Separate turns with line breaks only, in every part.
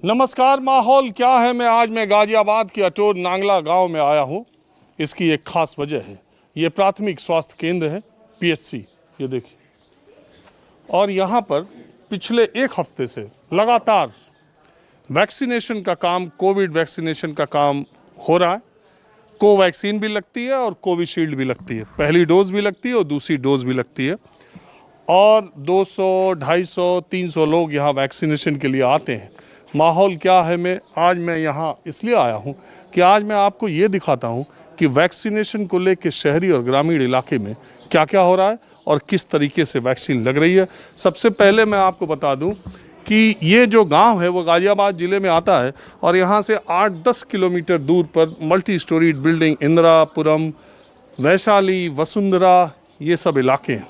नमस्कार, माहौल क्या है। मैं गाजियाबाद के अटोर नांगला गांव में आया हूं। इसकी एक खास वजह है, ये प्राथमिक स्वास्थ्य केंद्र है, पीएचसी, ये देखिए। और यहां पर पिछले एक हफ्ते से लगातार वैक्सीनेशन का काम, कोविड वैक्सीनेशन का काम हो रहा है। कोवैक्सीन भी लगती है और कोविशील्ड भी लगती है। पहली डोज भी लगती है और दूसरी डोज भी लगती है। और 200, 250, 300 लोग यहाँ वैक्सीनेशन के लिए आते हैं। माहौल क्या है, मैं यहाँ इसलिए आया हूँ कि आज मैं आपको ये दिखाता हूँ कि वैक्सीनेशन को लेकर शहरी और ग्रामीण इलाके में क्या क्या हो रहा है और किस तरीके से वैक्सीन लग रही है। सबसे पहले मैं आपको बता दूँ कि ये जो गांव है वो गाजियाबाद ज़िले में आता है और यहाँ से 8-10 किलोमीटर दूर पर multi storeyed building Indirapuram, Vaishali, Vasundhara, ये सब इलाके हैं।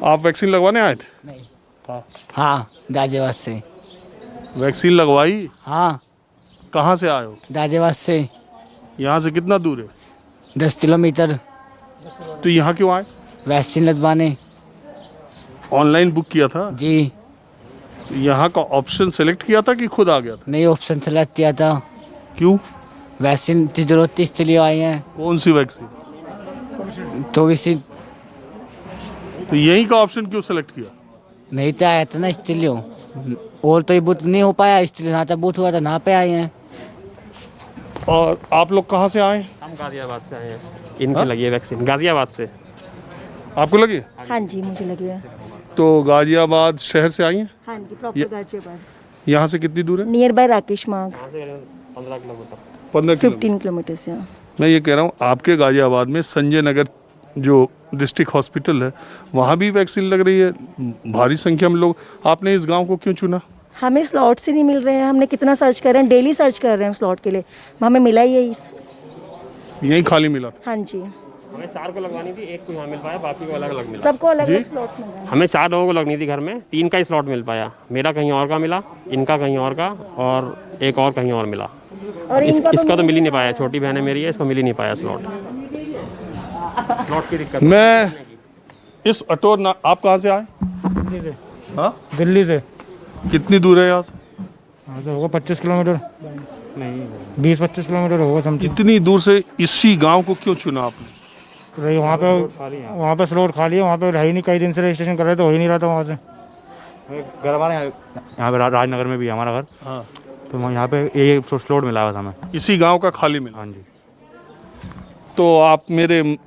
आप वैक्सीन लगवाने आए थे?
नहीं। हाँ, गाजियाबाद से।
वैक्सीन लगवाई?
हाँ।
कहाँ से आए हो?
गाजियाबाद से।
यहाँ से कितना दूर है?
10 किलोमीटर।
तो यहाँ क्यों आए?
वैक्सीन लगवाने।
ऑनलाइन बुक किया था?
जी।
यहाँ का ऑप्शन सेलेक्ट किया था कि खुद आ गया था?
नहीं, ऑप्शन सेलेक्ट किया था।
क्यों?
वैक्सीन की जरूरत थी, इसलिए आए हैं।
कौन सी वैक्सीन?
तो इसी
तो यहीं का ऑप्शन क्यों सेलेक्ट किया?
नहीं तो आया था ना, इसलिए। और तो ये बूथ नहीं हो पाया, इसलिए ना तो बूथ हुआ था, ना पे आए हैं।
और आप लोग कहाँ से आए?
हम गाजियाबाद से आए हैं। इनकी लगी है वैक्सीन गाजियाबाद से।
आपको लगी?
हाँ जी, मुझे लगी है।
तो गाजियाबाद शहर से आई हैं?
हाँ जी, प्रॉपर गाजियाबाद।
यहाँ से कितनी दूर है?
नियर बाय राकेश मार्ग।
15 किलोमीटर।
15 किलोमीटर।
15 किलोमीटर से।
मैं ये कह रहा हूँ, आपके गाजियाबाद में संजय नगर जो डिस्ट्रिक्ट हॉस्पिटल है, वहाँ भी वैक्सीन लग रही है, भारी संख्या में लोग। आपने इस गांव को क्यों चुना?
हमें स्लॉट से नहीं मिल रहे हैं। हमने कितना सर्च कर रहे हैं, डेली सर्च कर रहे हैं स्लॉट के लिए, हमें मिला ही है
यहीं खाली मिला?
हाँ जी।
हमें 4 को लगवानी थी, 1 को यहाँ मिल पाया, बाकी को अलग अलग मिला।
सबको अलग अलग स्लॉट मिल रहा है।
हमें 4 लोगों को लगनी थी घर में, 3 का ही स्लॉट मिल पाया। मेरा कहीं और का मिला, इनका कहीं और का, और एक और कहीं और मिला।
और
इसका तो मिल ही नहीं पाया। छोटी बहन है मेरी है, इसको मिल ही नहीं पाया स्लॉट की दिक्कत।
मैं इस अटोर आप कहाँ से आए?
दिल्ली से।
हाँ,
दिल्ली से।
कितनी दूर है यहाँ से?
हाँ तो होगा 25 किलोमीटर, नहीं 20-25 किलोमीटर होगा समथिंग।
इतनी दूर से इसी गांव को क्यों चुना आपने?
रही वहाँ पे स्लॉट खाली है, वहाँ पे रह ही नहीं। कई दिन से रजिस्ट्रेशन कर रहे थे, हो ही नहीं रहा था वहाँ से। घर हमारे यहाँ पे राजनगर में भी है हमारा घर।
हाँ।
तो यहाँ पे ये स्लॉट मिला बस हमें।
इसी गांव का खाली मिला?
हाँ जी।
तो आप मेरे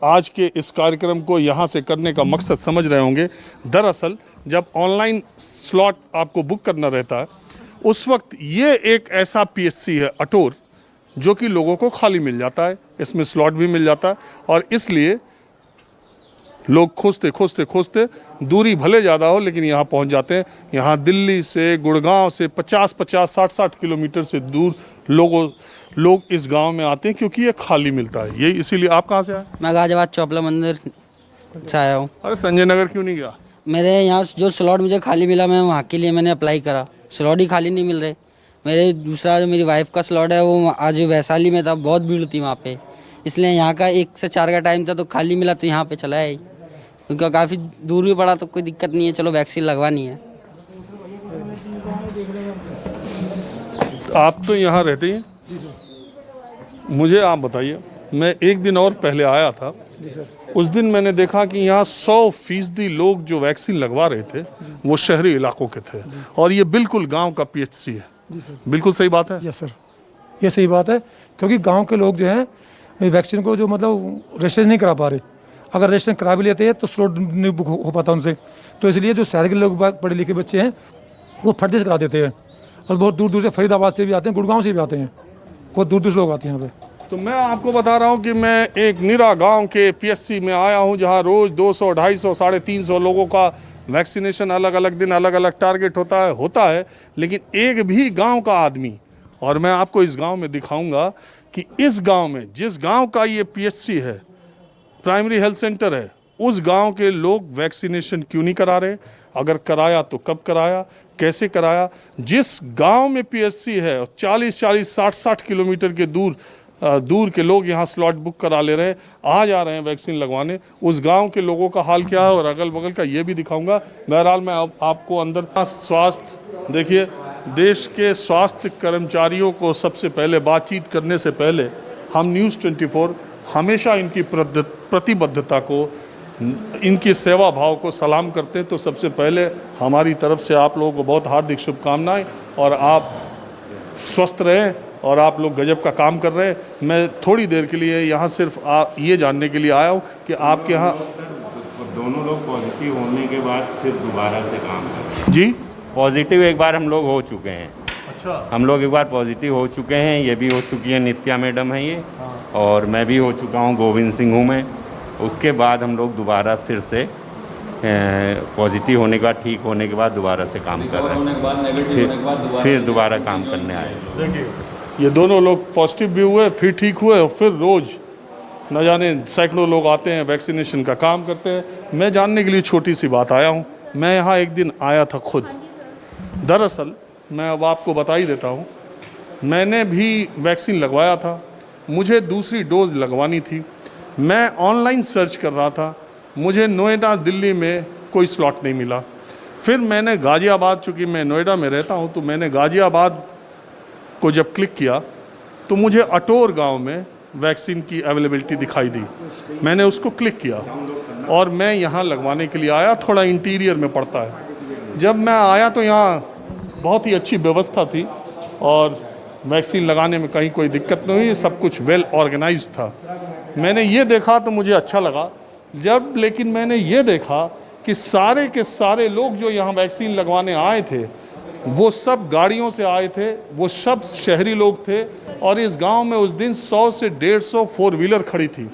आज के इस कार्यक्रम को यहाँ से करने का मकसद समझ रहे होंगे। दरअसल जब ऑनलाइन स्लॉट आपको बुक करना रहता है, उस वक्त ये एक ऐसा पीएचसी है अटोर जो कि लोगों को खाली मिल जाता है, इसमें स्लॉट भी मिल जाता है। और इसलिए लोग खोजते खोजते खोजते, दूरी भले ज़्यादा हो लेकिन यहाँ पहुँच जाते हैं। यहाँ दिल्ली से, गुड़गांव से 50-50, 60-60 किलोमीटर से दूर लोग इस गांव में आते हैं क्योंकि ये खाली मिलता है। ये इसीलिए। आप कहाँ से आए?
मैं गाजियाबाद चौपला मंदिर से आया हूँ।
अरे संजय नगर क्यों नहीं गया?
मेरे यहाँ जो स्लॉट मुझे खाली मिला, मैं वहाँ के लिए मैंने अप्लाई करा। स्लॉट ही खाली नहीं मिल रहे। मेरे दूसरा जो मेरी वाइफ का स्लॉट है वो आज वैशाली में था, बहुत भीड़ थी वहाँ पे, इसलिए यहाँ का 1 से 4 का टाइम था तो खाली मिला, तो यहाँ पे चला है। क्योंकि काफ़ी दूर भी पड़ा तो कोई दिक्कत नहीं है, चलो वैक्सीन लगवानी है।
आप तो यहाँ रहते हैं, मुझे आप बताइए। मैं एक दिन और पहले आया था, उस दिन मैंने देखा कि यहाँ 100% लोग जो वैक्सीन लगवा रहे थे वो शहरी इलाकों के थे, और ये बिल्कुल गांव का पीएचसी है। बिल्कुल सही बात है?
यस सर, ये सही बात है। क्योंकि गांव के लोग जो हैं वैक्सीन को जो मतलब रजिस्ट्रेशन नहीं करा पा रहे। अगर रजिस्ट्रेशन करा भी लेते हैं तो स्लॉट नहीं बुक हो पाता उनसे। तो इसलिए जो शहर के लोग पढ़े लिखे बच्चे हैं वो फर्जी से करा देते हैं, और बहुत दूर दूर से, फरीदाबाद से भी आते हैं, गुड़गांव से भी आते हैं, बहुत दूर दूर से लोग आते हैं यहाँ पे।
तो मैं आपको बता रहा हूँ कि मैं एक निरा गांव के पीएचसी में आया हूँ जहाँ रोज़ 200, 250, 350 लोगों का वैक्सीनेशन अलग अलग दिन अलग अलग टारगेट होता है, लेकिन एक भी गांव का आदमी, और मैं आपको इस गांव में दिखाऊंगा कि इस गांव में, जिस गांव का ये पीएचसी है, प्राइमरी हेल्थ सेंटर है, उस गांव के लोग वैक्सीनेशन क्यों नहीं करा रहे? अगर कराया तो कब कराया, कैसे कराया? जिस गांव में पीएचसी है 40-40, 60-60 किलोमीटर के दूर के लोग यहाँ स्लॉट बुक करा ले रहे हैं, आ जा रहे हैं वैक्सीन लगवाने। उस गांव के लोगों का हाल क्या है और अगल बगल का ये भी दिखाऊंगा। बहरहाल मैं आपको अंदर स्वास्थ्य देखिए, देश के स्वास्थ्य कर्मचारियों को सबसे पहले बातचीत करने से पहले हम न्यूज़ 24 हमेशा इनकी प्रतिबद्धता को, इनकी सेवा भाव को सलाम करते हैं। तो सबसे पहले हमारी तरफ से आप लोगों को बहुत हार्दिक शुभकामनाएं, और आप स्वस्थ रहें और आप लोग गजब का काम कर रहे हैं। मैं थोड़ी देर के लिए यहाँ सिर्फ ये जानने के लिए आया हूँ कि आपके यहाँ
दोनों लोग पॉजिटिव होने के बाद फिर दोबारा से काम करें।
जी,
पॉजिटिव एक बार हम लोग हो चुके हैं।
अच्छा,
हम लोग एक बार पॉजिटिव हो चुके हैं, ये भी हो चुकी है नित्या मैडम है ये, और मैं भी हो चुका हूँ, गोविंद सिंह हूँ मैं। उसके बाद हम लोग दोबारा फिर से पॉजिटिव होने के बाद, ठीक होने के बाद दोबारा से काम कर रहे हैं, फिर दोबारा काम करने आए।
देखिए ये दोनों लोग पॉजिटिव भी हुए, फिर ठीक हुए, और फिर रोज़ न जाने सैकड़ों लोग आते हैं, वैक्सीनेशन का काम करते हैं। मैं जानने के लिए छोटी सी बात आया हूँ। मैं यहाँ एक दिन आया था खुद। दरअसल मैं अब आपको बता ही देता हूँ, मैंने भी वैक्सीन लगवाया था, मुझे दूसरी डोज लगवानी थी। मैं ऑनलाइन सर्च कर रहा था, मुझे नोएडा दिल्ली में कोई स्लॉट नहीं मिला। फिर मैंने गाज़ियाबाद, चूँकि मैं नोएडा में रहता हूँ, तो मैंने गाज़ियाबाद को जब क्लिक किया तो मुझे अटोर गांव में वैक्सीन की अवेलेबिलिटी दिखाई दी। मैंने उसको क्लिक किया और मैं यहाँ लगवाने के लिए आया। थोड़ा इंटीरियर में पड़ता है। जब मैं आया तो यहाँ बहुत ही अच्छी व्यवस्था थी और वैक्सीन लगाने में कहीं कोई दिक्कत नहीं हुई, सब कुछ वेल ऑर्गेनाइज्ड था। मैंने ये देखा तो मुझे अच्छा लगा। जब लेकिन मैंने ये देखा कि सारे के सारे लोग जो यहाँ वैक्सीन लगवाने आए थे वो सब गाड़ियों से आए थे, वो सब शहरी लोग थे, और इस गांव में उस दिन 100 से 150 4 व्हीलर खड़ी थी।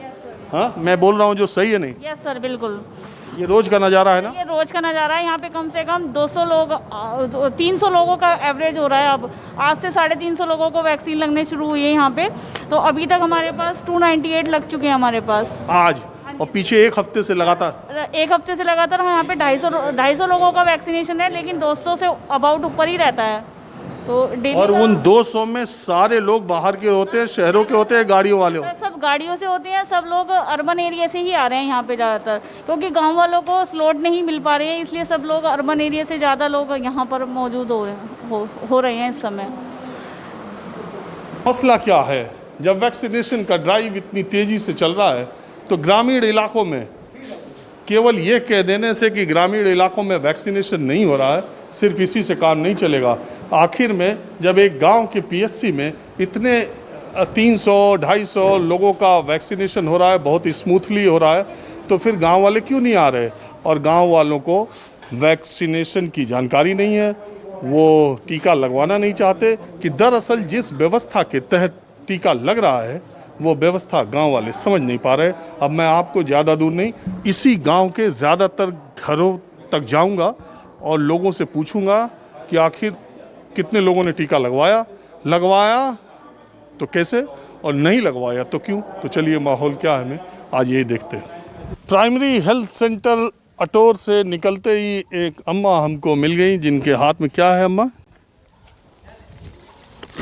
हाँ, मैं बोल रहा हूँ जो सही है नहीं?
यस सर, बिल्कुल।
ये रोज का नज़ारा है ना?
ये रोज का नज़ारा है। यहाँ पे कम से कम 200 लोग 300 लोगों का एवरेज हो रहा है। अब आज से 350 लोगों को वैक्सीन लगने शुरू हुई है यहाँ पे। तो अभी तक हमारे पास 298 लग चुके हैं हमारे पास
आज, और पीछे एक हफ्ते से लगातार
यहाँ पे 250 लोगों का वैक्सीनेशन है, लेकिन 200 से अबाउट ऊपर ही रहता है। तो
और उन 200 में सारे लोग बाहर के होते हैं, शहरों के होते हैं, गाड़ियों वाले होते हैं?
सब गाड़ियों से होते हैं। सब लोग अर्बन एरिया से ही आ रहे हैं यहाँ पे ज़्यादातर, क्योंकि गांव वालों को स्लॉट नहीं मिल पा रहे हैं, इसलिए सब लोग अर्बन एरिया से ज़्यादा लोग यहाँ पर मौजूद हो रहे हैं इस समय।
मसला क्या है? जब वैक्सीनेशन का ड्राइव इतनी तेज़ी से चल रहा है तो ग्रामीण इलाकों में केवल ये कह देने से कि ग्रामीण इलाकों में वैक्सीनेशन नहीं हो रहा है, सिर्फ इसी से काम नहीं चलेगा। आखिर में जब एक गांव के पीएचसी में इतने 300-250 लोगों का वैक्सीनेशन हो रहा है, बहुत स्मूथली हो रहा है, तो फिर गांव वाले क्यों नहीं आ रहे? और गांव वालों को वैक्सीनेशन की जानकारी नहीं है, वो टीका लगवाना नहीं चाहते कि दरअसल जिस व्यवस्था के तहत टीका लग रहा है वो व्यवस्था गांव वाले समझ नहीं पा रहे। अब मैं आपको ज़्यादा दूर नहीं, इसी गांव के ज़्यादातर घरों तक जाऊंगा और लोगों से पूछूंगा कि आखिर कितने लोगों ने टीका लगवाया तो कैसे, और नहीं लगवाया तो क्यों। तो चलिए माहौल क्या है हमें आज यही देखते हैं। प्राइमरी हेल्थ सेंटर अटोर से निकलते ही एक अम्मा हमको मिल गई, जिनके हाथ में क्या है अम्मा?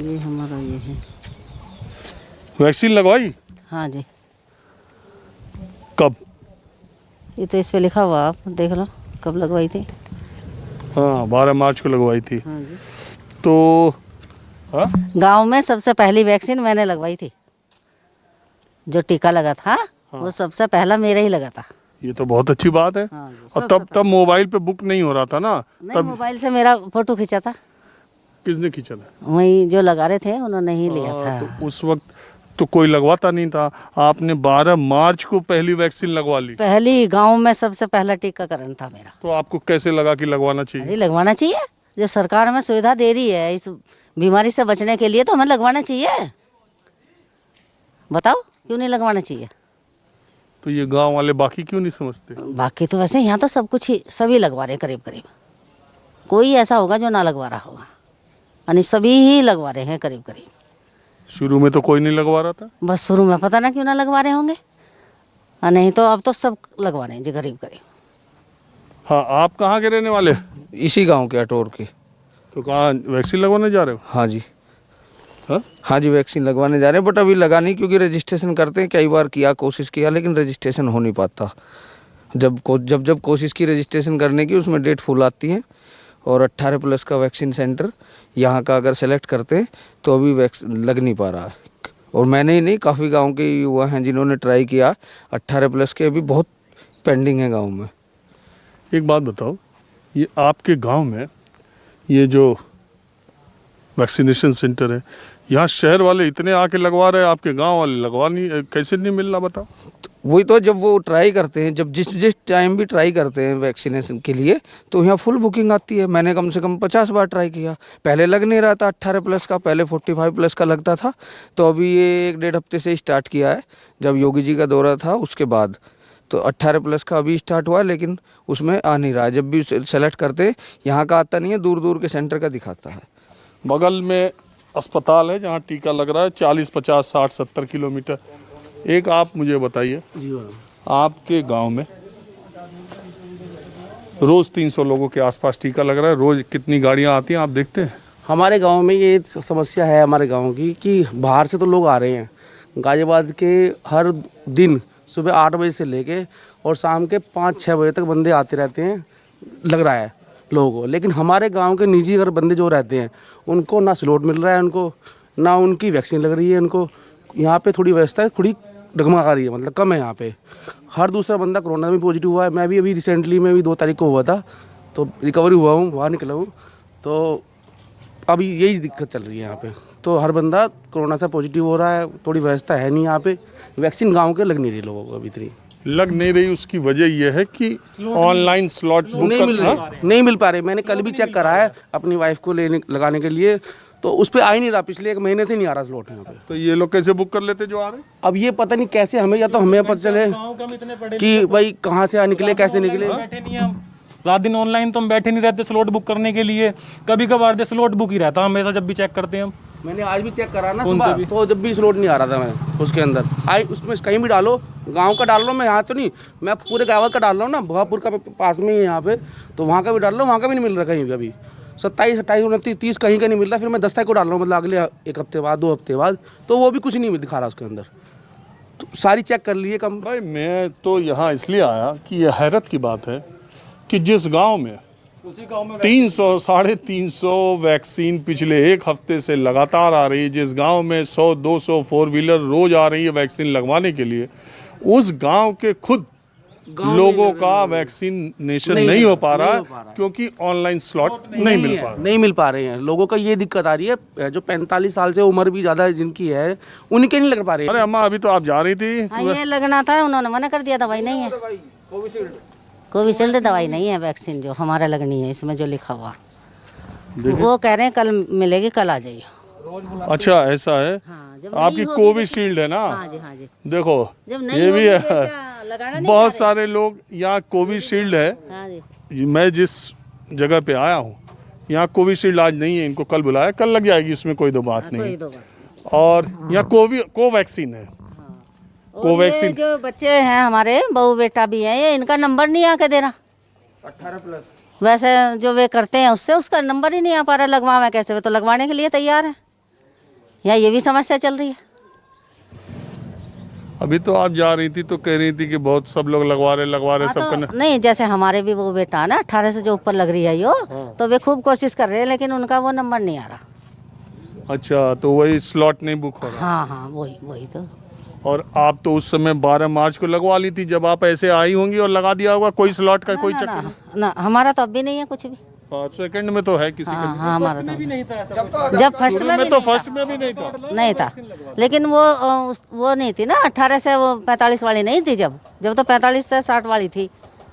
ये हमारा ये है।
वैक्सीन लगवाई?
हाँ जी।
कब?
ये तो इस पे लिखा हुआ, आप देख लो कब लगवाई थी।
हाँ, 12 मार्च को लगवाई थी।
हाँ जी।
तो हाँ?
गांव में सबसे पहली वैक्सीन मैंने लगवाई थी। जो टीका लगा था वो सबसे पहला मेरा ही लगा था।
ये तो बहुत अच्छी बात है।
हाँ जी,
और तब मोबाइल पे बुक नहीं हो रहा था ना?
नहीं,
तब
मोबाइल से मेरा फोटो खींचा था।
किसने खींचा था?
वही जो लगा रहे थे उन्होंने ही लिया था।
तो उस वक्त तो कोई लगवाता नहीं था, आपने 12 मार्च को पहली वैक्सीन लगवा ली।
पहली गांव में सबसे पहला टीकाकरण था मेरा।
तो आपको कैसे लगा कि लगवाना चाहिए?
अरे लगवाना चाहिए, जब सरकार हमें सुविधा दे रही है इस बीमारी से बचने के लिए तो हमें लगवाना चाहिए। बताओ क्यों नहीं लगवाना चाहिए?
तो ये गांव वाले बाकी क्यों नहीं समझते?
बाकी तो वैसे यहाँ तो सब कुछ ही सभी लगवा रहे हैं करीब करीब। कोई ऐसा होगा जो ना लगवा रहा होगा, यानी सभी ही लगवा रहे हैं करीब करीब।
शुरू में तो कोई नहीं लगवा रहा था?
बस शुरू में पता ना क्यों ना लगवा रहे होंगे, और नहीं तो अब तो सब लगवा रहे हैं जी करीब करीब।
हाँ, आप कहाँ के रहने वाले?
इसी गांव के, अटोर के।
तो कहाँ वैक्सीन लगवाने जा रहे हो?
हाँ जी।
हाँ?
हाँ जी, वैक्सीन लगवाने जा रहे हैं, बट अभी लगा नहीं, क्योंकि रजिस्ट्रेशन करते हैं। कई बार किया, कोशिश किया, लेकिन रजिस्ट्रेशन हो नहीं पाता। जब कोशिश की रजिस्ट्रेशन करने की, उसमें डेट फुल आती है और 18 प्लस का वैक्सीन सेंटर यहाँ का अगर सेलेक्ट करते हैं तो अभी लग नहीं पा रहा है। और मैंने ही नहीं, काफ़ी गांव के युवा हैं जिन्होंने ट्राई किया, 18 प्लस के अभी बहुत पेंडिंग है गांव में।
एक बात बताओ, ये आपके गांव में ये जो वैक्सीनेशन सेंटर है, यहाँ शहर वाले इतने आके लगवा रहे हैं, आपके गांव वाले लगवा नहीं, कैसे नहीं मिल रहा बताओ?
वही तो, जब वो ट्राई करते हैं, जब जिस टाइम भी ट्राई करते हैं वैक्सीनेशन के लिए, तो यहाँ फुल बुकिंग आती है। मैंने कम से कम 50 बार ट्राई किया, पहले लग नहीं रहा था 18 प्लस का, पहले 45 प्लस का लगता था। तो अभी ये 1-1.5 हफ्ते से स्टार्ट किया है, जब योगी जी का दौरा था उसके बाद। तो 18 प्लस का अभी स्टार्ट हुआ है, लेकिन उसमें आ नहीं रहा। जब भी सेलेक्ट करते हैं, यहाँ का आता नहीं है, दूर दूर के सेंटर का दिखाता है।
बगल में अस्पताल है जहाँ टीका लग रहा है, 40, 50, 60, 70 किलोमीटर। एक आप मुझे बताइए, आपके गांव में रोज 300 लोगों के आसपास टीका लग रहा है, रोज कितनी गाड़ियां आती हैं आप देखते हैं?
हमारे गांव में ये समस्या है हमारे गांव की कि बाहर से तो लोग आ रहे हैं, गाजियाबाद के हर दिन सुबह 8 बजे से लेके और शाम के 5-6 बजे तक बंदे आते रहते हैं, लग रहा है लोगों को। लेकिन हमारे गांव के निजी अगर बंदे जो रहते हैं, उनको ना स्लॉट मिल रहा है, उनको ना उनकी वैक्सीन लग रही है। उनको यहाँ पे थोड़ी व्यवस्था थोड़ी डगमगा रही है, मतलब कम है यहाँ पे। हर दूसरा बंदा कोरोना में पॉजिटिव हुआ है। मैं भी अभी रिसेंटली में भी 2 तारीख को हुआ था, तो रिकवरी हुआ हूँ, बाहर निकला हूँ। तो अभी यही दिक्कत चल रही है यहाँ पे, तो हर बंदा कोरोना से पॉजिटिव हो रहा है। थोड़ी व्यवस्था है नहीं यहाँ पे, वैक्सीन गाँव के लग नहीं रही लोगों को, अभी इतनी
लग नहीं रही। उसकी वजह यह है कि ऑनलाइन स्लॉट बुक
नहीं मिल पा रहे। मैंने कल भी चेक करा है अपनी वाइफ को लगाने के लिए, तो उस पर आ ही नहीं रहा, पिछले 1 महीने से नहीं आ रहा स्लॉट यहाँ पे।
तो ये लोग कैसे बुक कर लेते जो आ रहे हैं?
अब ये पता नहीं कैसे, हमें या तो हमें पता चले कि भाई कहाँ से निकले, कैसे निकले।
बैठे नहीं हम रात दिन ऑनलाइन, तो हम बैठे नहीं रहते स्लॉट बुक करने के लिए। कभी कभार दे स्लॉट बुक ही रहता हमेशा, जब भी चेक करते हैं हम।
मैंने आज भी चेक करा ना सुबह, तो जब भी स्लॉट नहीं आ रहा था मैं उसके अंदर। आई उसमें कहीं भी डालो, गांव का डाल लो, मैं यहाँ तो नहीं, मैं पूरे गाँव का डाल रहा हूँ ना, भवापुर का पास में ही है यहाँ पे, तो वहाँ का भी डाल लो, वहाँ का भी नहीं मिल रहा कहीं भी। अभी 27, 28, 29, 30 कहीं का नहीं मिल रहा। फिर मैं 10 तारीख को डाल रहा हूँ, मतलब अगले 1 हफ्ते बाद, 2 हफ्ते बाद, तो वो भी कुछ नहीं दिखा रहा उसके अंदर। तो सारी चेक कर लिए कम।
भाई मैं तो यहाँ इसलिए आया कि ये हैरत की बात है कि जिस गांव में 300, 350 वैक्सीन पिछले 1 हफ्ते से लगातार आ रही है, जिस गांव में 100-200 4 व्हीलर रोज आ रही है वैक्सीन लगवाने के लिए, उस गांव के खुद लोगों का वैक्सीनेशन नहीं हो पा रहा है क्योंकि ऑनलाइन स्लॉट नहीं मिल पा
रहे हैं। लोगों का ये दिक्कत आ रही है, जो 45 साल से उम्र भी ज़्यादा जिनकी है, उनके नहीं लग पा रही है।
अरे अम्मा, अभी तो आप जा रही थी।
ये लगना था, उन्होंने मना कर दिया, दवाई नहीं है, कोविशील्ड दवाई नहीं है, वैक्सीन जो हमारा लगनी है इसमें जो लिखा हुआ, वो कह रहे हैं कल मिलेगी, कल आ जाइए।
अच्छा ऐसा है। हाँ, आपकी कोविशील्ड है ना?
हाँ जी, हाँ जी।
देखो ये भी है, बहुत सारे लोग यहाँ कोविशील्ड है।
हाँ जी।
मैं जिस जगह पे आया हूँ यहाँ कोविशील्ड आज नहीं है, इनको कल बुलाया, कल लग जाएगी, उसमें कोई दो बात नहीं। और यहाँ कोवैक्सीन है, कोवैक्सीन।
जो बच्चे हैं हमारे, बहू बेटा भी है, ये इनका नंबर नहीं आके दे रहा
18 प्लस।
वैसे जो वे करते हैं उससे उसका नंबर ही नहीं आ पा रहा, लगवावे कैसे? वे तो लगवाने के लिए तैयार है, या ये भी समस्या चल रही है।
अभी तो आप जा रही थी तो कह रही थी कि बहुत सब लोग लगवा रहे सबका
तो नहीं, जैसे हमारे भी वो बेटा है ना, 18 से जो ऊपर लग रही है यो, तो वे खूब कोशिश कर रहे हैं, लेकिन उनका वो नंबर नहीं आ रहा।
अच्छा, तो वही स्लॉट नहीं बुक हो रहा?
हाँ हाँ, वही तो।
और आप तो उस समय 12 मार्च को लगवा ली थी, जब आप ऐसे आई होंगी और लगा दिया होगा, कोई स्लॉट का कोई चक्कर
ना, हमारा तो अब भी नहीं है कुछ भी।
सेकंड में तो है किसी का?
हाँ, हमारा तो भी नहीं था। जब फर्स्ट में भी नहीं था, लेकिन वो नहीं थी ना 18 से, वो 45 वाली नहीं थी। जब तो 45 से 60 वाली थी,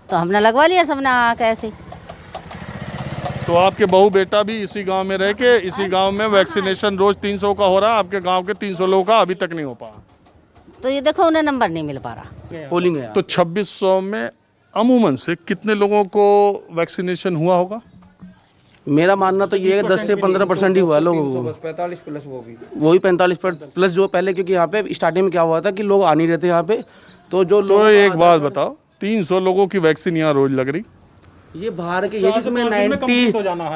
तो हमने लगवा लिया सबने आके ऐसे।
तो आपके बहू बेटा भी इसी गांव में रह के इसी गांव में वैक्सीनेशन रोज 300 का हो रहा है, आपके गांव के 300 लोगों का अभी तक नहीं हो पाया।
तो ये देखो, उन्हें नंबर नहीं मिल पा रहा।
पोलिंग है
तो 2600 में अमूमन से कितने लोगों को वैक्सीनेशन हुआ होगा?
मेरा मानना तो ये है 10 से 15% ही हुआ लोगों को।
45 प्लस
वही 45 प्लस जो पहले, क्योंकि यहाँ पे स्टार्टिंग में क्या हुआ था कि लोग आ नहीं रहते यहाँ पे, तो जो लोग।
एक बात बताओ, 300 लोगों की वैक्सीन यहाँ रोज लग रही,
ये बाहर के, ये जिसमें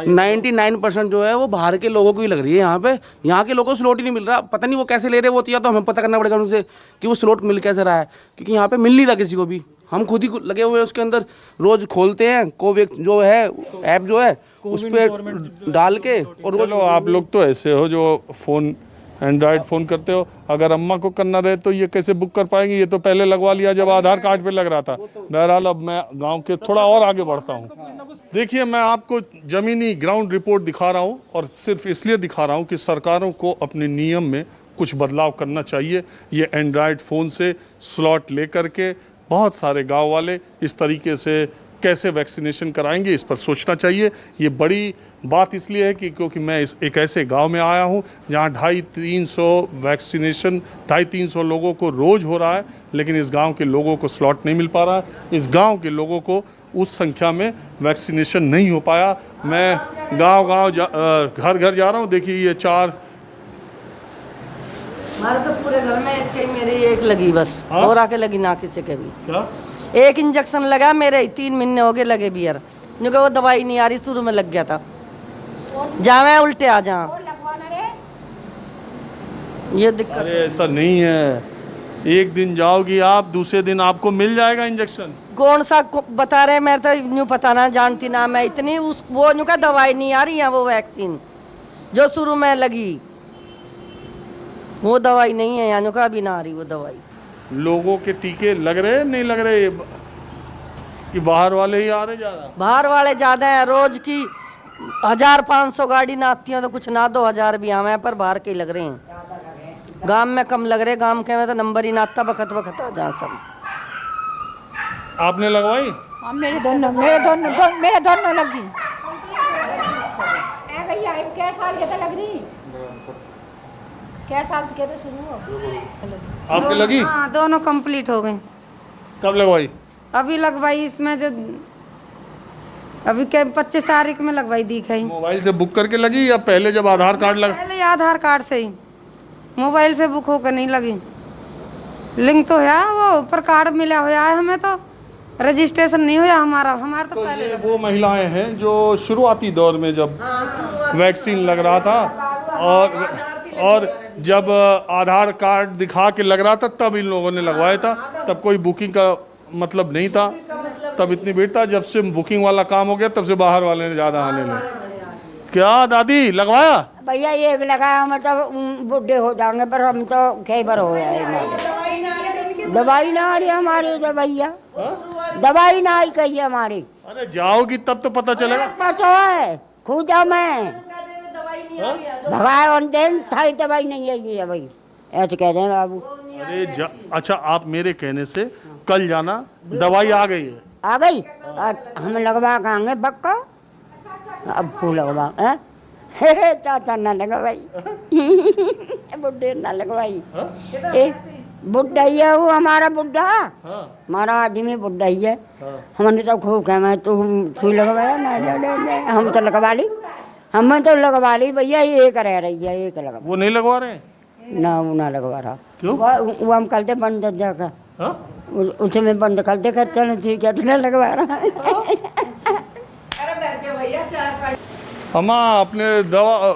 99% जो है वो बाहर के लोगों को ही लग रही है यहाँ पे। यहाँ के लोगों को स्लॉट ही नहीं मिल रहा, पता नहीं वो कैसे ले रहे वो, तो या तो हमें पता करना पड़ेगा उनसे कि वो स्लॉट मिल कैसे रहा है, क्योंकि यहाँ पे मिल नहीं रहा किसी को भी। हम खुद ही लगे हुए हैं उसके अंदर, रोज खोलते हैं कोवैक्स जो है ऐप जो है उस पर डाल के। और
चलो आप लोग तो ऐसे हो जो फ़ोन एंड्रॉयड फ़ोन करते हो, अगर अम्मा को करना रहे तो ये कैसे बुक कर पाएंगे? ये तो पहले लगवा लिया जब आधार कार्ड पे लग रहा था। बहरहाल अब मैं गांव के थोड़ा और आगे बढ़ता हूँ। देखिए मैं आपको ज़मीनी ग्राउंड रिपोर्ट दिखा रहा हूँ और सिर्फ इसलिए दिखा रहा हूँ कि सरकारों को अपने नियम में कुछ बदलाव करना चाहिए। ये एंड्रॉयड फ़ोन से स्लॉट लेकर के बहुत सारे गाँव वाले इस तरीके से कैसे वैक्सीनेशन कराएंगे, इस पर सोचना चाहिए। ये बड़ी बात इसलिए है कि क्योंकि मैं एक ऐसे गांव में आया हूं जहां 250-300 वैक्सीनेशन 250-300 लोगों को रोज़ हो रहा है, लेकिन इस गांव के लोगों को स्लॉट नहीं मिल पा रहा है। इस गांव के लोगों को उस संख्या में वैक्सीनेशन नहीं हो पाया। मैं गांव-गांव घर घर जा रहा हूं। देखिए ये 4
हमारे तो पूरे घर में एक मेरी एक लगी बस।
हाँ?
और आके लगी ना किसी के भी।
क्या?
एक इंजेक्शन लगा मेरे 3 महीने हो गए लगे भी यार, क्योंकि वो दवाई नहीं आ रही, शुरू में लग गया था। जावे उल्टे आ जा, ये दिक्कत।
अरे ऐसा नहीं है, एक दिन जाओगी आप, दूसरे दिन आपको मिल जाएगा इंजेक्शन।
कौन सा बता रहे, मैं तो न्यू पता ना जानती ना मैं इतनी उस वो न्यू का दवाई नहीं आ रही है, वो वैक्सीन जो शुरू में लगी वो दवाई नहीं है, यानी का अभी ना आ रही वो दवाई।
लोगों के टीके लग रहे नहीं लग रहे कि बाहर वाले ही आ रहे ज़्यादा?
बाहर वाले ज़्यादा हैं, रोज की 1500 गाड़ी ना आती हैं तो कुछ ना 2000 भी आवे हैं, पर बाहर के लग रहे हैं। गांव में कम लग रहे, गांव के में तो नंबर ही ना आता, बखत बखत आ जा सब।
आपने लगवाई?
हाँ मेरे दोनों लगी। भैया क्या साल के तो लग रही, क्या साल के तो शुरू हो।
आपके लगी?
हाँ दोनों कंप्लीट हो गई।
कब लगवाई?
अभी लगवाई, इसमें जो अभी क्या 25 तारीख में लगवाई दिखाई।
मोबाइल से बुक करके लगी या पहले जब आधार कार्ड लगा?
पहले आधार कार्ड से ही, मोबाइल से बुक होकर नहीं लगी। लिंक तो है वो पर कार्ड मिला हुआ है, हमें तो रजिस्ट्रेशन नहीं हुआ हमारा तो पहले।
ये वो महिलाएं हैं जो शुरुआती दौर में जब वैक्सीन लग रहा था और जब आधार कार्ड दिखा के लग रहा था तब इन लोगों ने लगवाया था। तब कोई बुकिंग का मतलब नहीं था, तब इतनी भीड़ था। जब से बुकिंग वाला काम हो गया तब से बाहर वाले ने ज़्यादा आने लगे। क्या दादी लगवाया?
भैया ये लगाया, हम तो बुढ़े हो जाएंगे, पर हम तो कई बार हो जाए। दवाई ना आ रही हमारी, तो भैया दवाई ना आई कही हमारी।
अरे जाओगी तब तो पता चलेगा।
पता है खुद मैं भगाए और दिन थारी दवाई नहीं आई है भाई, ऐसे कह रहे बाबू।
अरे अच्छा, आप मेरे कहने से कल जाना, दवाई आ गई है।
आ गई? हम लगवा खाएंगे पक्का, अब फूल लगवा चाचा ना लगवाई बुढ़े ना लगवाई। बुढ़ा ही है वो हमारा बुढ़ा, हमारा आदमी बुढ़ा ही है। हमने तो खूब कहा मैं तू सुई लगवाया ना, हम तो लगवा ली, हमने तो लगवा ली भैया। ये रह रही है, एक लगा।
वो नहीं लगवा रहे
ना, वो ना लगवा रहा।
क्यों?
वो हम कल दे बंद जाकर उसमें बंद कर दे, कहते ठीक है, तो लगवा रहा है।
अम्मा आपने दवा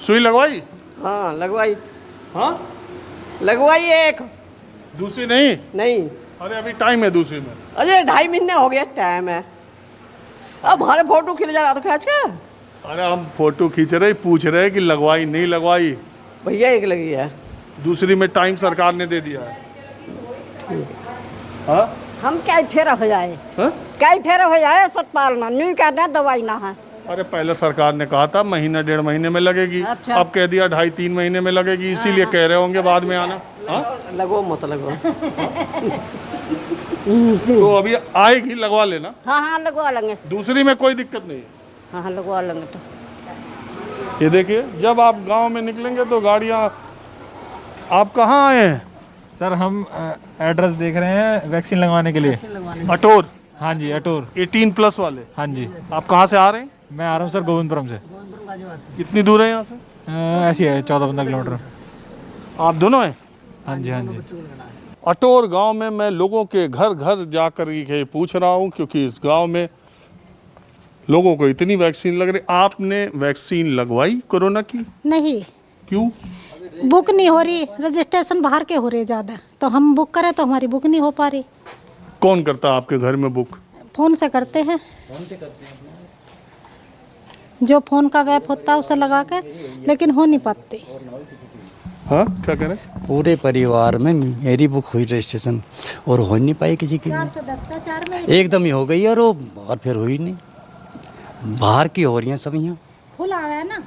सुई लगवाई?
हाँ लगवाई।
हाँ
लगवाई एक,
दूसरी नहीं?
नहीं।
अरे अभी टाइम है दूसरी में।
अरे 2.5 महीने हो गया टाइम है, अब हमारे फोटो खिंच जा रहा तो खींच के।
अरे हम फोटो खींच रहे, पूछ रहे कि लगवाई नहीं लगवाई।
भैया एक लगी है,
दूसरी में टाइम सरकार ने दे दिया है। हाँ?
हम क्या फेरा हो जाए, क्या फेरा हो जाए, अस्पताल ना नहीं कहते हैं, दवाई ना है।
अरे पहले सरकार ने कहा था महीना 1.5 महीने में लगेगी।
अच्छा।
अब कह दिया 2.5-3 महीने में लगेगी, इसीलिए कह रहे होंगे बाद में आना। हाँ?
लगो मत लगो।
तो अभी आएगी, लगवा लेना।
हाँ हाँ लगवा लेंगे,
दूसरी में कोई दिक्कत नहीं है।
हाँ हाँ लगवा लेंगे। तो
ये देखिए, जब आप गांव में निकलेंगे तो गाड़ियां। आप कहाँ आए हैं?
सर हम एड्रेस देख रहे हैं वैक्सीन लगवाने के लिए।
अटोर?
हाँ जी अटोर
18+ वाले।
हाँ जी।
आप कहाँ से आ रहे हैं?
मैं आ रहा हूँ सर गोविंदपुरम से।
कितनी दूर है यहाँ से?
ऐसी है 14-15 किलोमीटर।
आप दोनों हैं?
हाँ जी हाँ जी।
अटोर गांव में मैं लोगों के घर घर जाकर ये पूछ रहा हूँ, क्योंकि इस गांव में लोगों को इतनी वैक्सीन लग रही। आपने वैक्सीन लगवाई कोरोना की?
नहीं।
क्यों?
बुक नहीं हो रही, रजिस्ट्रेशन बाहर के हो रहे ज़्यादा, तो हम बुक करें तो हमारी बुक नहीं हो पा रही।
कौन करता है आपके घर में बुक?
फ़ोन से करते हैं, जो फ़ोन का ऐप होता है उसे लगा के, लेकिन हो नहीं पाती।
हाँ, क्या कह रहे हैं?
पूरे परिवार में मेरी बुक हुई रजिस्ट्रेशन और हो नहीं पाई किसी की।
4 से 10 से 4 में
एकदम ही हो गई और फिर हुई नहीं। बाहर की हो रही हैं सब यहाँ।
फुल आया है ना।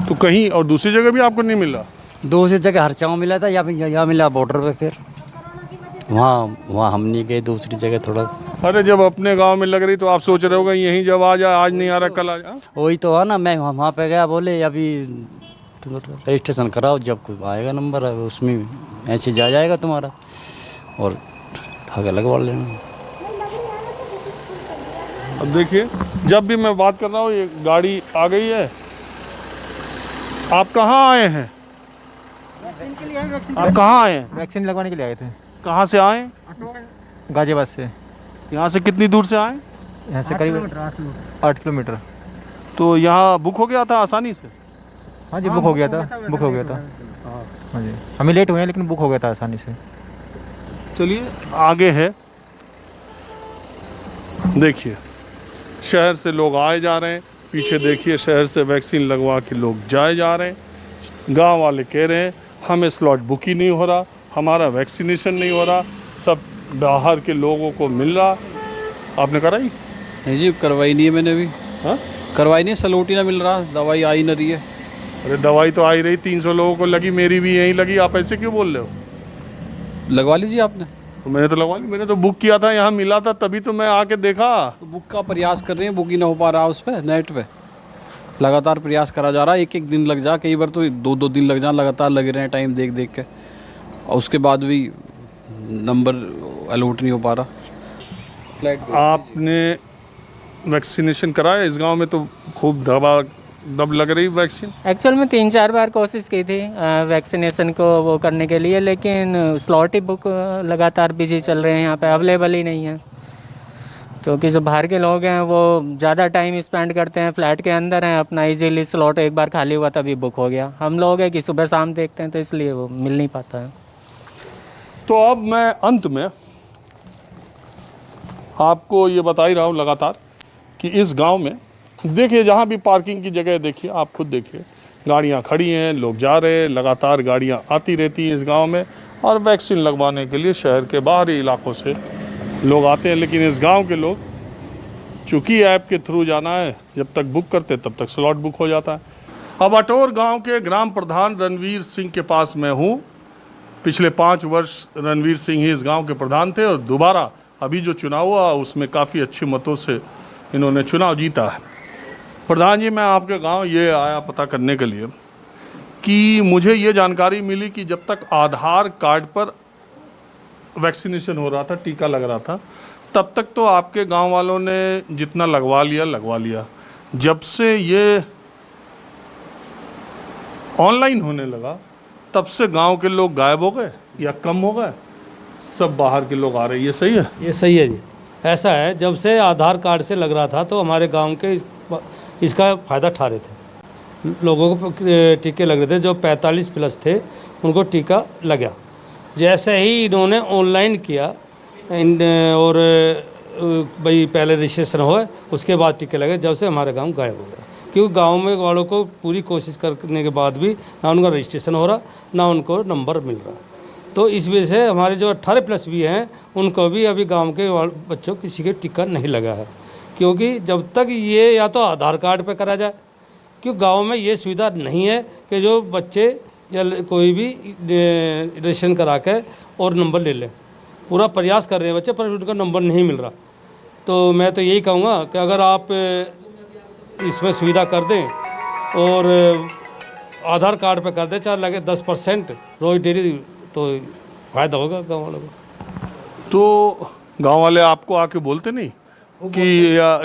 तो कहीं और दूसरी जगह भी आपको नहीं मिला?
दूसरी जगह हरचाओं मिला था या मिला बॉर्डर पे, फिर वहाँ हम नहीं गए दूसरी जगह थोड़ा।
अरे जब अपने गांव में लग रही तो आप सोच रहे होगा यहीं जब आ जाए, आज नहीं आ रहा कल आ जाए।
वही तो है ना, मैं वहाँ पे गया, बोले अभी तुम रजिस्ट्रेशन कराओ, जब कोई आएगा नंबर उसमें ऐसे जा जाएगा तुम्हारा और ठगा लगवा लेना।
अब देखिए, जब भी मैं बात कर रहा हूँ ये गाड़ी आ गई है। आप कहाँ आए हैं? आप कहाँ आए हैं?
वैक्सीन लगवाने के लिए आए थे।
कहाँ से आए?
गाजियाबाद से।
यहाँ से कितनी दूर से आए?
यहाँ से करीब 8 किलोमीटर।
तो यहाँ बुक हो गया था आसानी से?
हाँ जी, बुक हो गया था, बुक हो गया था। हाँ जी, हमें लेट हुए हैं लेकिन बुक हो गया था आसानी से।
चलिए आगे है, देखिए शहर से लोग आए जा रहे हैं, पीछे देखिए शहर से वैक्सीन लगवा के लोग जाए जा रहे हैं। गांव वाले कह रहे हैं हमें स्लॉट बुक ही नहीं हो रहा, हमारा वैक्सीनेशन नहीं हो रहा, सब बाहर के लोगों को मिल रहा। आपने कराई?
नहीं जी, करवाई नहीं है मैंने अभी।
हाँ,
करवाई नहीं, स्लॉट ही ना मिल रहा, दवाई आई ना रही है।
अरे दवाई तो आई रही, 300 लोगों को लगी, मेरी भी यहीं लगी, आप ऐसे क्यों बोल रहे हो?
लगवा लीजिए आपने।
तो मैंने तो लगवा ली, मैंने तो बुक किया था, यहाँ मिला था तभी तो मैं आके देखा।
तो बुक का प्रयास कर रहे हैं, बुक ही ना हो पा रहा उस पर नेट पे। लगातार प्रयास करा जा रहा है, एक दिन लग जा, कई बार तो 2-2 दिन लग जा, लगातार लगे रहे हैं टाइम देख देख के, और उसके बाद भी नंबर अलॉट नहीं हो पा रहा।
आपने वैक्सीनेशन कराया? इस गांव में तो खूब दब लग रही वैक्सीन।
एक्चुअल में 3-4 बार कोशिश की थी वैक्सीनेशन को वो करने के लिए, लेकिन स्लॉट ही बुक लगातार बिजी चल रहे हैं, यहाँ पे अवेलेबल ही नहीं है। क्योंकि जो बाहर के लोग हैं वो ज़्यादा टाइम स्पेंड करते हैं, फ्लैट के अंदर हैं, अपना इजीली स्लॉट एक बार खाली हुआ तभी बुक हो गया। हम लोग हैं कि सुबह शाम देखते हैं, तो इसलिए वो मिल नहीं पाता है।
तो अब मैं अंत में आपको ये बता ही रहा हूँ लगातार कि इस गांव में देखिए, जहाँ भी पार्किंग की जगह देखिए, आप खुद देखिए, गाड़ियाँ खड़ी हैं, लोग जा रहे हैं, लगातार गाड़ियाँ आती रहती हैं इस गांव में, और वैक्सीन लगवाने के लिए शहर के बाहरी इलाकों से लोग आते हैं। लेकिन इस गांव के लोग, चूँकि ऐप के थ्रू जाना है, जब तक बुक करते तब तक स्लॉट बुक हो जाता है। अब अटोर गाँव के ग्राम प्रधान रणवीर सिंह के पास मैं हूँ। पिछले 5 वर्ष रणवीर सिंह ही इस गाँव के प्रधान थे, और दोबारा अभी जो चुनाव हुआ उसमें काफ़ी अच्छे मतों से इन्होंने चुनाव जीता है। प्रधान जी, मैं आपके गांव ये आया पता करने के लिए कि मुझे ये जानकारी मिली कि जब तक आधार कार्ड पर वैक्सीनेशन हो रहा था, टीका लग रहा था, तब तक तो आपके गांव वालों ने जितना लगवा लिया। जब से ये ऑनलाइन होने लगा तब से गांव के लोग गायब हो गए या कम हो गए, सब बाहर के लोग आ रहे हैं। ये सही है?
ये सही है जी। ऐसा है, जब से आधार कार्ड से लग रहा था तो हमारे गांव के इसका फ़ायदा उठा रहे थे, लोगों को टीके लग रहे थे। जो 45 प्लस थे उनको टीका लगा। जैसे ही इन्होंने ऑनलाइन किया और भाई पहले रजिस्ट्रेशन हुआ, उसके बाद टीके लगे, जब से हमारे गांव गायब हो गया। क्योंकि गांव में वालों को पूरी कोशिश करने के बाद भी ना उनका रजिस्ट्रेशन हो रहा, ना उनको नंबर मिल रहा। तो इस वजह से हमारे जो 18 प्लस भी हैं उनको भी अभी गांव के बच्चों किसी के टीका नहीं लगा है। क्योंकि जब तक ये या तो आधार कार्ड पे करा जाए, क्योंकि गांव में ये सुविधा नहीं है कि जो बच्चे या कोई भी रजिस्ट्रेशन करा के और नंबर ले लें। पूरा प्रयास कर रहे हैं बच्चे, पर उनका नंबर नहीं मिल रहा। तो मैं तो यही कहूँगा कि अगर आप इसमें सुविधा कर दें और आधार कार्ड पे कर दें, चाहे लगे 10% रोज डेली, तो फ़ायदा होगा गाँव वालों को।
तो गांव वाले आपको आके बोलते नहीं कि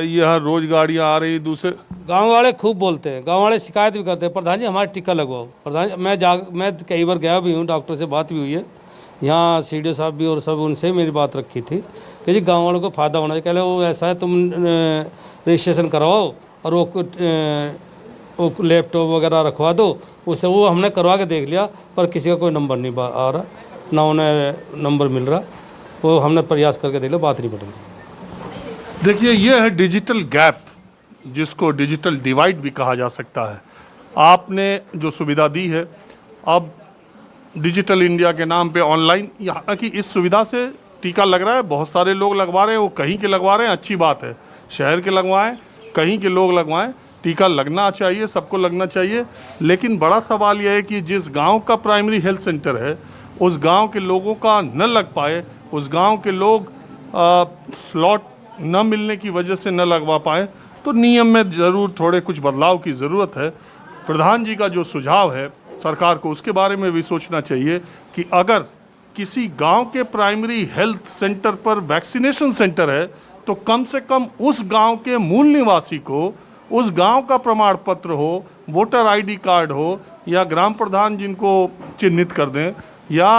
यहाँ रोज गाड़ियाँ आ रही? दूसरे
गांव वाले खूब बोलते हैं, गांव वाले शिकायत भी करते हैं, प्रधान जी हमारा टीका लगवाओ। प्रधान मैं कई बार गया भी हूँ, डॉक्टर से बात भी हुई है, यहाँ CDO साहब भी और सब, उनसे मेरी बात रखी थी कि जी गाँव वालों को फ़ायदा होना चाहिए। कहले वो ऐसा है, तुम रजिस्ट्रेशन करवाओ और वो लैपटॉप वगैरह रखवा दो, उससे वो हमने करवा के देख लिया, पर किसी का कोई नंबर नहीं आ रहा, ना उन्हें नंबर मिल रहा। वो हमने प्रयास करके देख लो, बात नहीं बढ़ेगी।
देखिए, ये है डिजिटल गैप, जिसको डिजिटल डिवाइड भी कहा जा सकता है। आपने जो सुविधा दी है, अब डिजिटल इंडिया के नाम पे ऑनलाइन, यहाँ की इस सुविधा से टीका लग रहा है, बहुत सारे लोग लगवा रहे हैं, वो कहीं के लगवा रहे हैं, अच्छी बात है, शहर के लगवाएं, कहीं के लोग लगवाएं, टीका लगना चाहिए, सबको लगना चाहिए। लेकिन बड़ा सवाल यह है कि जिस गांव का प्राइमरी हेल्थ सेंटर है, उस गांव के लोगों का न लग पाए, उस गांव के लोग स्लॉट न मिलने की वजह से न लगवा पाए, तो नियम में ज़रूर थोड़े कुछ बदलाव की ज़रूरत है। प्रधान जी का जो सुझाव है, सरकार को उसके बारे में भी सोचना चाहिए कि अगर किसी गांव के प्राइमरी हेल्थ सेंटर पर वैक्सीनेशन सेंटर है, तो कम से कम उस गांव के मूल निवासी को उस गांव का प्रमाण पत्र हो, वोटर आईडी कार्ड हो, या ग्राम प्रधान जिनको चिन्हित कर दें, या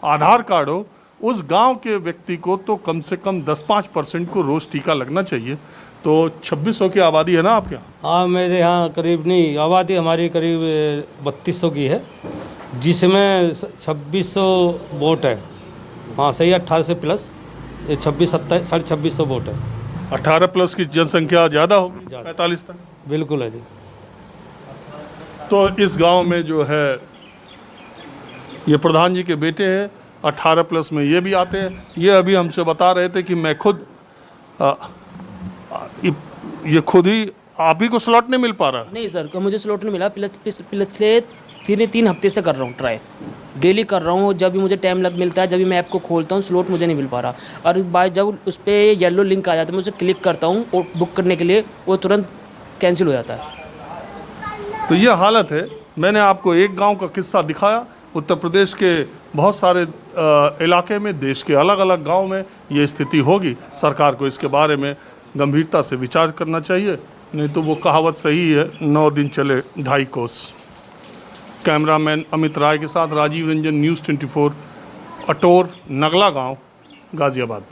आधार कार्ड हो, उस गांव के व्यक्ति को तो कम से कम 10-5% को रोज़ टीका लगना चाहिए। तो 2600 की आबादी है ना आपके यहाँ?
हाँ, मेरे यहाँ करीब नहीं, आबादी हमारी करीब 3200 की है, जिसमें 2600 वोट है। हाँ सही, 18 से प्लस 2600 वोट है।
18 प्लस की जनसंख्या ज़्यादा होगी, 45 तक।
बिल्कुल है जी।
तो इस गांव में जो है, ये प्रधान जी के बेटे हैं, 18 प्लस में ये भी आते हैं। ये अभी हमसे बता रहे थे कि मैं खुद ये खुद ही, आप ही को स्लॉट नहीं मिल पा रहा?
नहीं सर, मुझे स्लॉट नहीं मिला। पिछले 3 हफ्ते से कर रहा हूँ ट्राई, डेली कर रहा हूँ। जब भी मुझे टाइम मिलता है, जब भी मैं ऐप को खोलता हूँ, स्लॉट मुझे नहीं मिल पा रहा। और जब उस पर येलो लिंक आ जाता है, मैं उसे क्लिक करता हूँ और बुक करने के लिए, वो तुरंत कैंसिल हो जाता है।
तो ये हालत है। मैंने आपको एक गांव का किस्सा दिखाया। उत्तर प्रदेश के बहुत सारे इलाके में, देश के अलग अलग गांव में ये स्थिति होगी। सरकार को इसके बारे में गंभीरता से विचार करना चाहिए, नहीं तो वो कहावत सही है, 9 दिन चले 2.5 कोस। कैमरामैन अमित राय के साथ राजीव रंजन, न्यूज़ 24, अटोर, नगला गांव, गाज़ियाबाद।